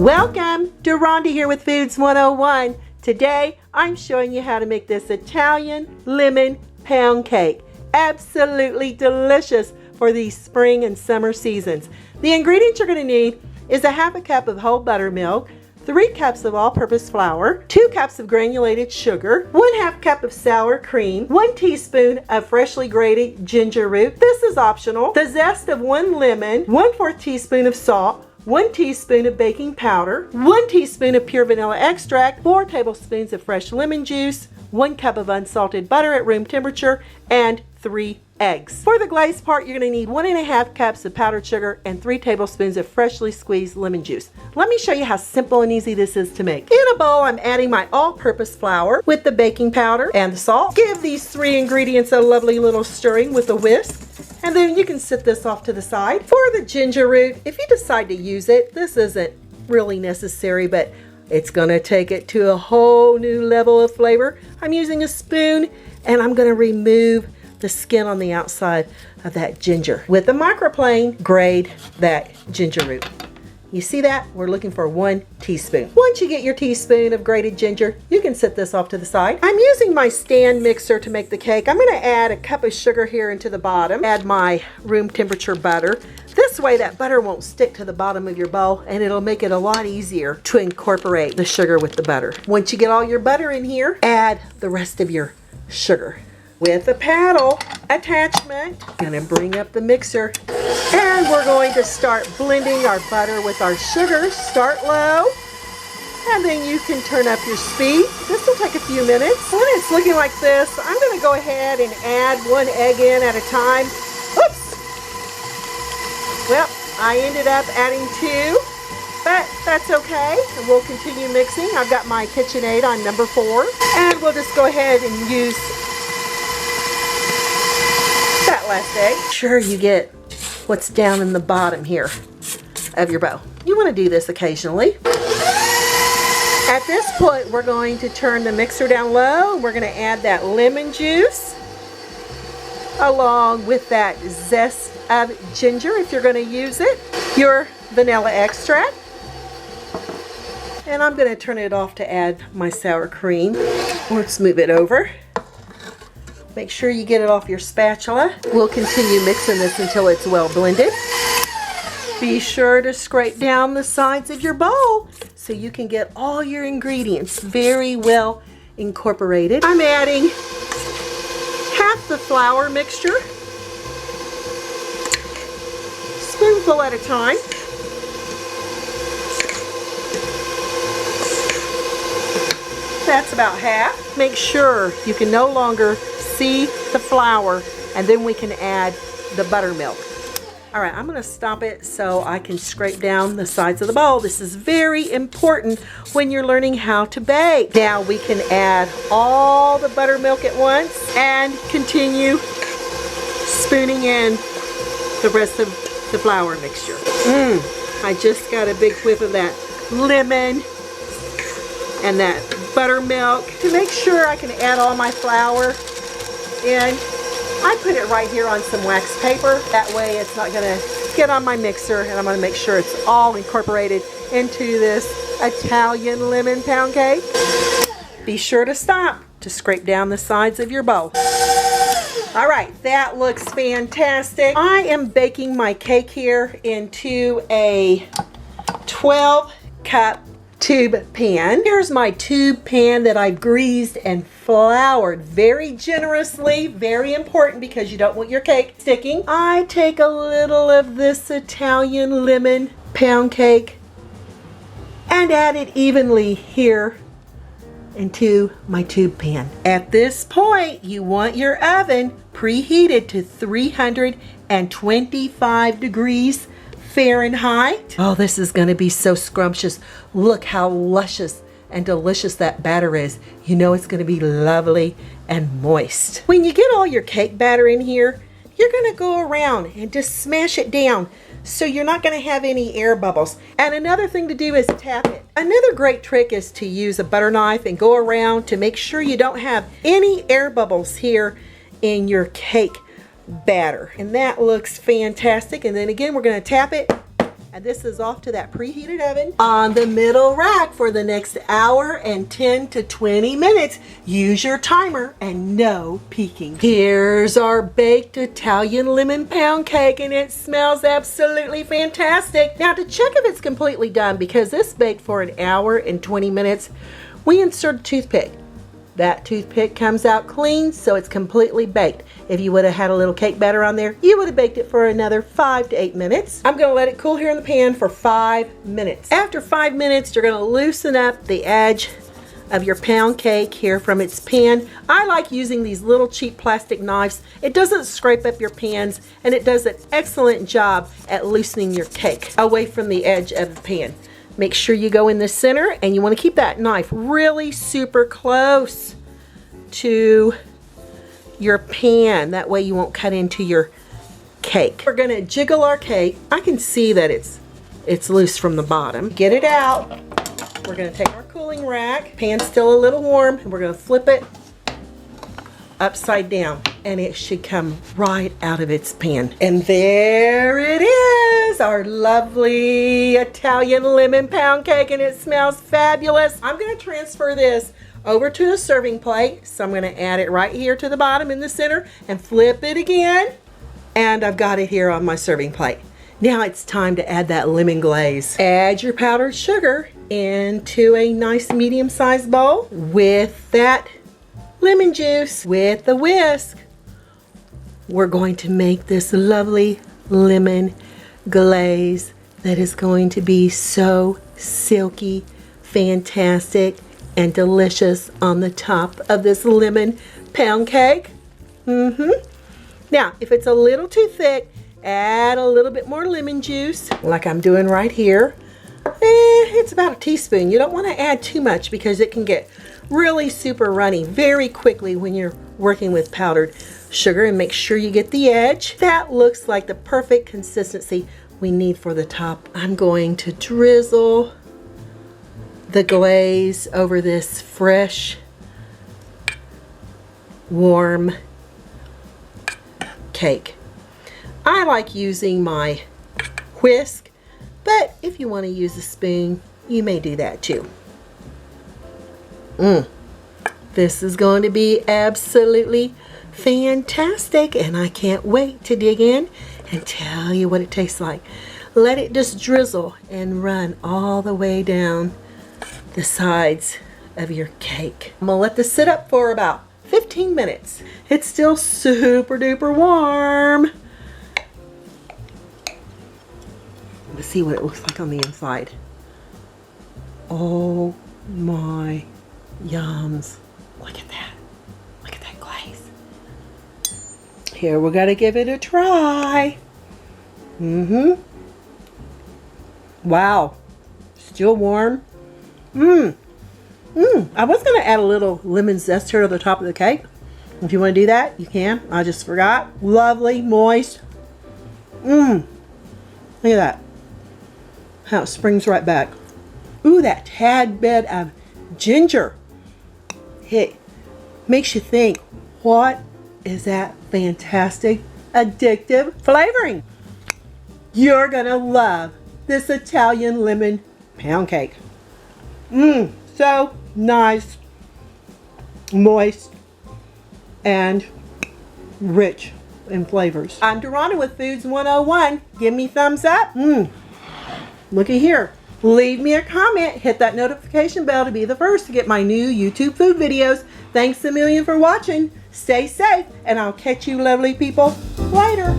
Welcome to Rhonda here with Foods 101. Today I'm showing you how to make this Italian lemon pound cake. Absolutely delicious for the spring and summer seasons. The ingredients you're going to need is a half a cup of whole buttermilk, 3 cups of all-purpose flour, 2 cups of granulated sugar, 1/2 cup of sour cream, 1 teaspoon of freshly grated ginger root. This is optional. The zest of 1 lemon, 1/4 teaspoon of salt, 1 teaspoon of baking powder, 1 teaspoon of pure vanilla extract, 4 tablespoons of fresh lemon juice, 1 cup of unsalted butter at room temperature, and 3 eggs. For the glaze part, you're going to need 1.5 cups of powdered sugar and 3 tablespoons of freshly squeezed lemon juice. Let me show you how simple and easy this is to make. In a bowl, I'm adding my all-purpose flour with the baking powder and the salt. Give these 3 ingredients a lovely little stirring with a whisk. And then you can set this off to the side. For the ginger root, if you decide to use it, this isn't really necessary, but it's gonna take it to a whole new level of flavor. I'm using a spoon and I'm gonna remove the skin on the outside of that ginger. With a microplane, grate that ginger root. You see that? We're looking for 1 teaspoon. Once you get your teaspoon of grated ginger, you can set this off to the side. I'm using my stand mixer to make the cake. I'm gonna add a cup of sugar here into the bottom, add my room temperature butter. This way that butter won't stick to the bottom of your bowl and it'll make it a lot easier to incorporate the sugar with the butter. Once you get all your butter in here, add the rest of your sugar. With a paddle attachment, I'm gonna bring up the mixer and we're going to start blending our butter with our sugar. Start low and then you can turn up your speed. This will take a few minutes. When it's looking like this, I'm gonna go ahead and add 1 egg in at a time. Oops! Well, I ended up adding 2, but that's okay. And we'll continue mixing. I've got my KitchenAid on number 4 and we'll just go ahead and use that last egg. Sure you get what's down in the bottom here of your bowl. You want to do this occasionally. At this point, we're going to turn the mixer down low. We're going to add that lemon juice along with that zest of ginger if you're going to use it, your vanilla extract, and I'm going to turn it off to add my sour cream. Let's move it over. Make sure you get it off your spatula. We'll continue mixing this until it's well blended. Be sure to scrape down the sides of your bowl so you can get all your ingredients very well incorporated. I'm adding half the flour mixture, spoonful at a time. That's about half. Make sure you can no longer see the flour, and then we can add the buttermilk. All right, I'm gonna stop it so I can scrape down the sides of the bowl. This is very important when you're learning how to bake. Now we can add all the buttermilk at once and continue spooning in the rest of the flour mixture. I just got a big whiff of that lemon and that buttermilk. To make sure I can add all my flour in, I put it right here on some wax paper. That way it's not gonna get on my mixer, and I'm gonna make sure it's all incorporated into this Italian lemon pound cake. Be sure to stop to scrape down the sides of your bowl. All right, that looks fantastic. I am baking my cake here into a 12-cup tube pan. Here's my tube pan that I've greased and floured very generously. Very important because you don't want your cake sticking. I take a little of this Italian lemon pound cake and add it evenly here into my tube pan. At this point, you want your oven preheated to 325 degrees Fahrenheit. Oh, this is going to be so scrumptious. Look how luscious and delicious that batter is. You know it's going to be lovely and moist. When you get all your cake batter in here, you're going to go around and just smash it down so you're not going to have any air bubbles. And another thing to do is tap it. Another great trick is to use a butter knife and go around to make sure you don't have any air bubbles here in your cake batter. And that looks fantastic. And then again, we're going to tap it And this is off to that preheated oven on the middle rack for the next hour and 10 to 20 minutes. Use your timer and no peeking. Here's our baked Italian lemon pound cake, and it smells absolutely fantastic. Now to check if it's completely done, because this baked for an hour and 20 minutes, we insert a toothpick. That toothpick comes out clean, so it's completely baked. If you would have had a little cake batter on there, you would have baked it for another 5 to 8 minutes. I'm gonna let it cool here in the pan for 5 minutes. After 5 minutes, you're gonna loosen up the edge of your pound cake here from its pan. I like using these little cheap plastic knives. It doesn't scrape up your pans, and it does an excellent job at loosening your cake away from the edge of the pan. Make sure you go in the center, and you want to keep that knife really super close to your pan. That way you won't cut into your cake. We're gonna jiggle our cake. I can see that it's loose from the bottom. Get it out. We're gonna take our cooling rack. Pan's still a little warm, and we're gonna flip it upside down, and it should come right out of its pan. And there it is, our lovely Italian lemon pound cake, and it smells fabulous. I'm gonna transfer this over to a serving plate. So I'm gonna add it right here to the bottom in the center and flip it again. And I've got it here on my serving plate. Now it's time to add that lemon glaze. Add your powdered sugar into a nice medium-sized bowl with that lemon juice. With the whisk, we're going to make this lovely lemon glaze that is going to be so silky, fantastic, and delicious on the top of this lemon pound cake. Now, if it's a little too thick, add a little bit more lemon juice, like I'm doing right here. It's about a teaspoon. You don't want to add too much because it can get really super runny very quickly when you're working with powdered sugar. And make sure you get the edge. That looks like the perfect consistency we need for the top. I'm going to drizzle the glaze over this fresh, warm cake. I like using my whisk, but if you want to use a spoon, you may do that too. This is going to be absolutely fantastic, and I can't wait to dig in and tell you what it tastes like. Let it just drizzle and run all the way down the sides of your cake. I'm gonna let this sit up for about 15 minutes. It's still super duper warm. Let's see what it looks like on the inside. Oh my yums. Look at that. Look at that glaze. Here, we're gonna give it a try. Wow. Still warm. I was gonna add a little lemon zest here to the top of the cake. If you want to do that, you can. I just forgot. Lovely, moist. Look at that. How it springs right back. Ooh, that tad bit of ginger. It makes you think, what is that fantastic, addictive flavoring? You're gonna love this Italian lemon pound cake. So nice, moist, and rich in flavors. I'm Dorana with Foods 101. Give me thumbs up. Looky here. Leave me a comment. Hit that notification bell to be the first to get my new YouTube food videos. Thanks a million for watching. Stay safe, and I'll catch you lovely people later.